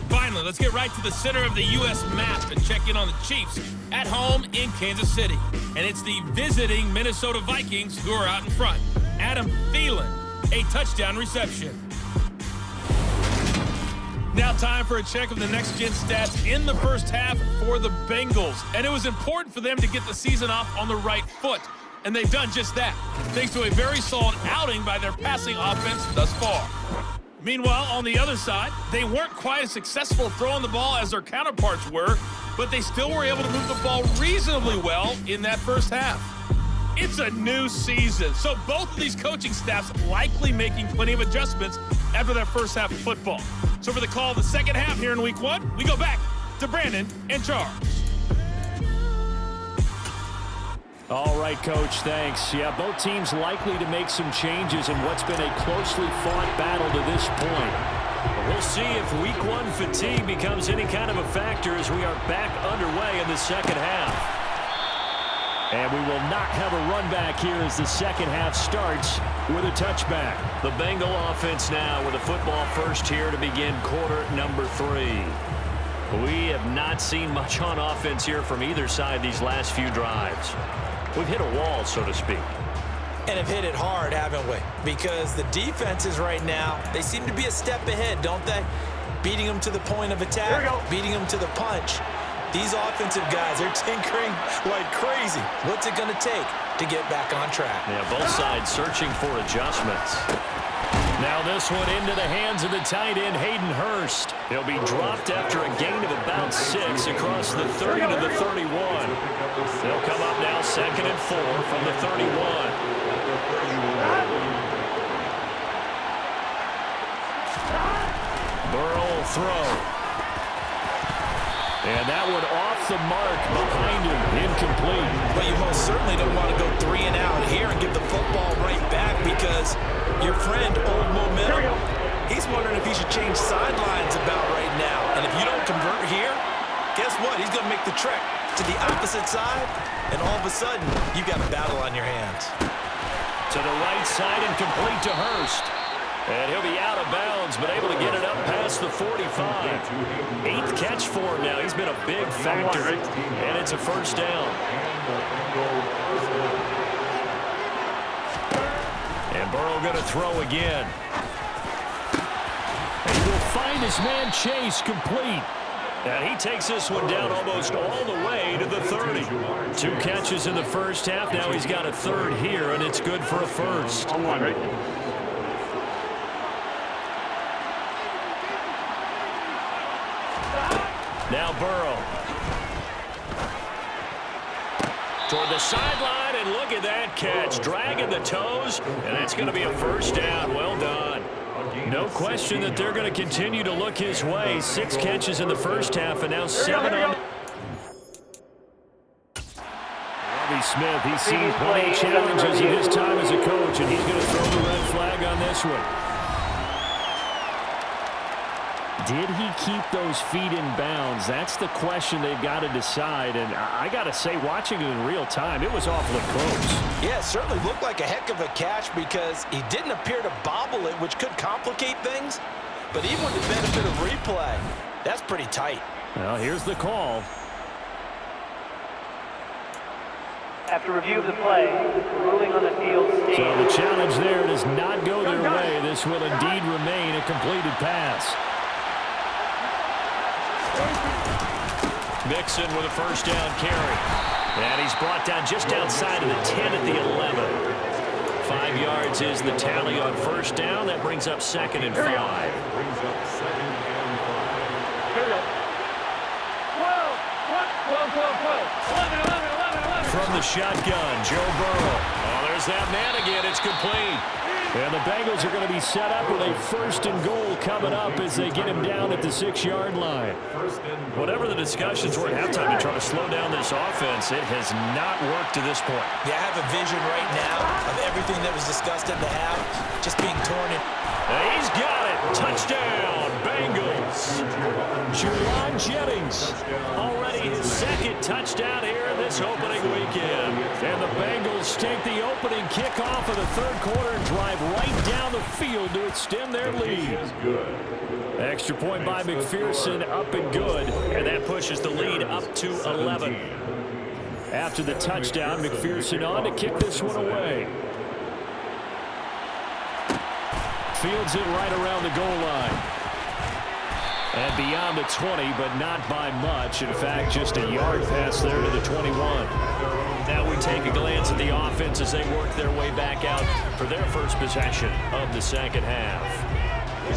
Finally, let's get right to the center of the U.S. map and check in on the Chiefs at home in Kansas City. And it's the visiting Minnesota Vikings who are out in front. Adam Thielen, a touchdown reception. Now time for a check of the next-gen stats in the 1st half for the Bengals. And it was important for them to get the season off on the right foot. And they've done just that, thanks to a very solid outing by their passing offense thus far. Meanwhile, on the other side, they weren't quite as successful throwing the ball as their counterparts were, but they still were able to move the ball reasonably well in that first half. It's a new season, so both of these coaching staffs likely making plenty of adjustments after their first half of football. So for the call of the second half here in week 1, we go back to Brandon and Charles. All right, Coach, thanks. Yeah, both teams likely to make some changes in what's been a closely fought battle to this point. But we'll see if week 1 fatigue becomes any kind of a factor as we are back underway in the second half. And we will not have a run back here as the second half starts with a touchback. The Bengal offense now with a football first here to begin quarter number 3. We have not seen much on offense here from either side these last few drives. We've hit a wall, so to speak. And have hit it hard, haven't we? Because the defenses right now, they seem to be a step ahead, don't they? Beating them to the point of attack, beating them to the punch. These offensive guys are tinkering like crazy. What's it going to take to get back on track? Yeah, both sides searching for adjustments. Now this one into the hands of the tight end, Hayden Hurst. He'll be dropped after a gain of about 6 across the 30 to the 31. They'll come up now 2nd and 4 from the 31. Burrow will throw. And that one off the mark behind him, incomplete. But you most certainly don't want to go 3 and out here and give the football right back because your friend, Old Momentum, he's wondering if he should change sidelines about right now. And if you don't convert here, guess what? He's going to make the trek to the opposite side, and all of a sudden, you've got a battle on your hands. To the right side and complete to Hurst. And he'll be out of bounds, but able to get it up past the 45. 8th catch for him now. He's been a big factor, and it's a first down. And Burrow going to throw again. And he will find his man Chase complete. And he takes this one down almost all the way to the 30. 2 catches in the first half. Now he's got a 3rd here, and it's good for a first. Now Burrow. Toward the sideline, and look at that catch. Dragging the toes, and that's going to be a first down. Well done. No question that they're going to continue to look his way. 6 catches in the first half, and now 7 on. Robbie Smith, he's seen plenty of challenges in his time as a coach, and he's going to throw the red flag on this one. Did he keep those feet in bounds? That's the question they've got to decide. And I got to say, watching it in real time, it was awfully close. Yeah, it certainly looked like a heck of a catch because he didn't appear to bobble it, which could complicate things. But even with the benefit of replay, that's pretty tight. Well, here's the call. After review of the play, ruling on the field stands. So the challenge there does not go their way. This will indeed remain a completed pass. Mixon with a first down carry. And he's brought down just outside of the 10 at the 11. 5 yards is the tally on first down. That brings up 2nd and 5. Brings up 2nd and 5. Here we go. 12, 11. From the shotgun, Joe Burrow. Oh, there's that man again. It's complete. And the Bengals are going to be set up with a 1st and goal coming up as they get him down at the 6-yard line. Whatever the discussions were at halftime to try to slow down this offense, it has not worked to this point. Yeah, I have a vision right now of everything that was discussed in the half just being torn in. He's got it. Touchdown, Bengals. Juwan Jennings already his 2nd touchdown here in this opening weekend. And the Bengals take the opening kickoff of the 3rd quarter and drive right down the field to extend their lead. Extra point by McPherson, up and good. And that pushes the lead up to 11. After the touchdown, McPherson on to kick this one away. Fields it right around the goal line. And beyond the 20, but not by much. In fact, just a yard pass there to the 21. Now we take a glance at the offense as they work their way back out for their first possession of the second half.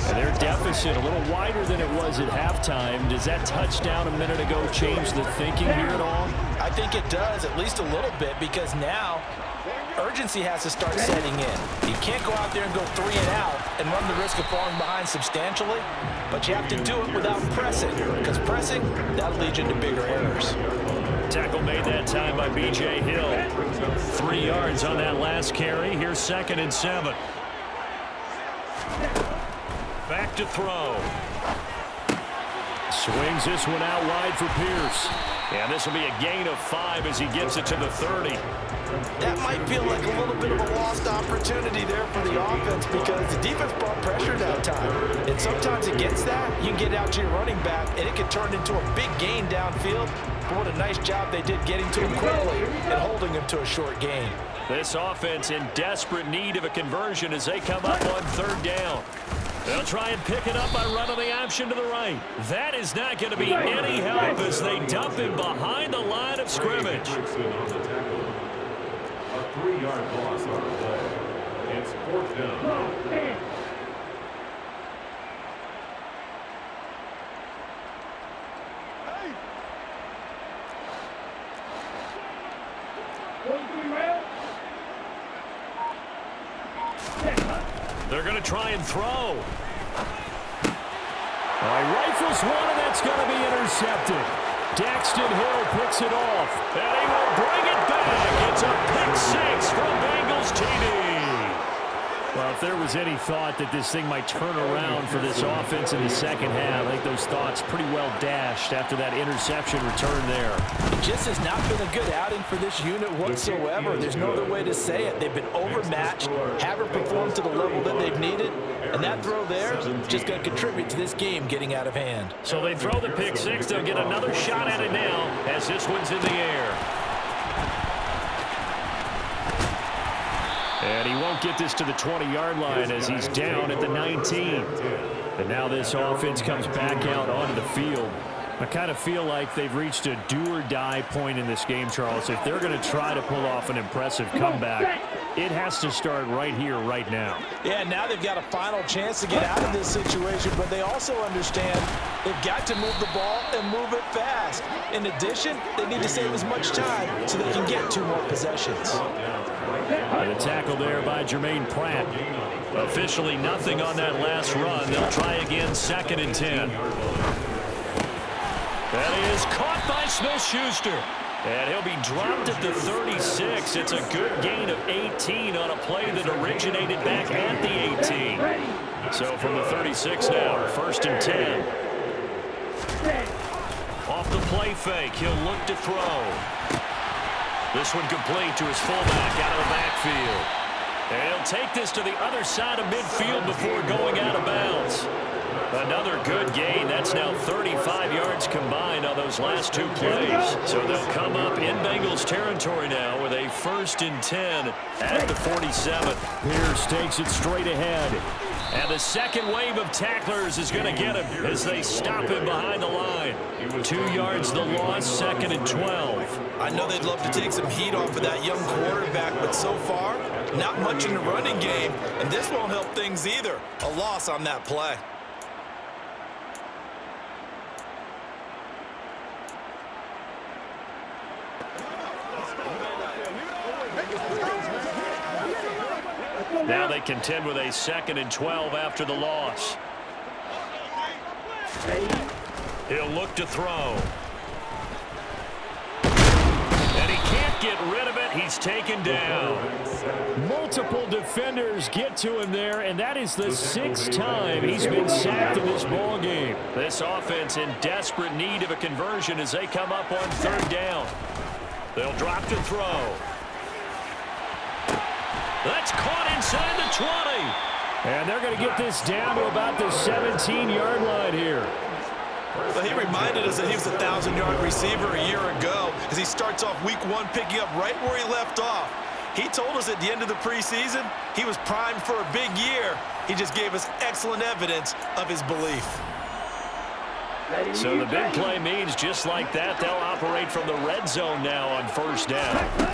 And their deficit a little wider than it was at halftime. Does that touchdown a minute ago change the thinking here at all? I think it does, at least a little bit, because now urgency has to start setting in. You can't go out there and go 3 and out and run the risk of falling behind substantially, but you have to do it without pressing, because pressing, that'll lead you into bigger errors. Tackle made that time by B.J. Hill. 3 yards on that last carry. Here's 2nd and 7. Back to throw. Swings this one out wide for Pierce. And this will be a gain of 5 as he gets it to the 30. That might feel like a little bit of a lost opportunity there for the offense because the defense brought pressure that time. And sometimes against that, you can get out to your running back, and it can turn into a big gain downfield. But what a nice job they did getting to him quickly and holding him to a short gain. This offense in desperate need of a conversion as they come up on 3rd down. They'll try and pick it up by running the option to the right. That is not going to be any help as they dump him behind the line of scrimmage. A 3-yard loss on the play. It's 4th down. They're going to try and throw. Rifles one, and that's going to be intercepted. Daxton Hill picks it off, and he will bring it back. It's a pick 6 from Bengals TD. Well, if there was any thought that this thing might turn around for this offense in the second half, I think those thoughts pretty well dashed after that interception return there. It just has not been a good outing for this unit whatsoever. There's no other way to say it. They've been overmatched, haven't performed to the level that they've needed, and that throw there just going to contribute to this game getting out of hand. So they throw the pick 6. They'll get another shot at it now as this one's in the air. And he won't get this to the 20-yard line as he's down at the 19. And now this offense comes back out onto the field. I kind of feel like they've reached a do-or-die point in this game, Charles. If they're going to try to pull off an impressive comeback, it has to start right here, right now. Yeah, now they've got a final chance to get out of this situation, but they also understand they've got to move the ball and move it fast. In addition, they need to save as much time so they can get 2 more possessions. And a tackle there by Jermaine Pratt. Officially nothing on that last run. They'll try again, 2nd and 10. That is caught by Smith-Schuster. And he'll be dropped at the 36. It's a good gain of 18 on a play that originated back at the 18. So from the 36 now, 1st and 10. Off the play fake, he'll look to throw. This one complete to his fullback out of the backfield. And he'll take this to the other side of midfield before going out of bounds. Another good gain. That's now 35 yards combined on those last 2 plays. So they'll come up in Bengals territory now with a 1st and 10 at the 47. Pierce takes it straight ahead. And the second wave of tacklers is going to get him as they stop him behind the line. 2 yards the loss, 2nd and 12. I know they'd love to take some heat off of that young quarterback, but so far, not much in the running game, and this won't help things either. A loss on that play. Now they contend with a 2nd and 12 after the loss. He'll look to throw. And he can't get rid of it. He's taken down. Multiple defenders get to him there, and that is the 6th time he's been sacked in this ball game. This offense in desperate need of a conversion as they come up on 3rd down. They'll drop to throw. That's caught inside the 20. And they're going to get this down to about the 17-yard line here. Well, he reminded us that he was a 1,000-yard receiver a year ago as he starts off week 1 picking up right where he left off. He told us at the end of the preseason he was primed for a big year. He just gave us excellent evidence of his belief. So the big play means just like that, they'll operate from the red zone now on 1st down.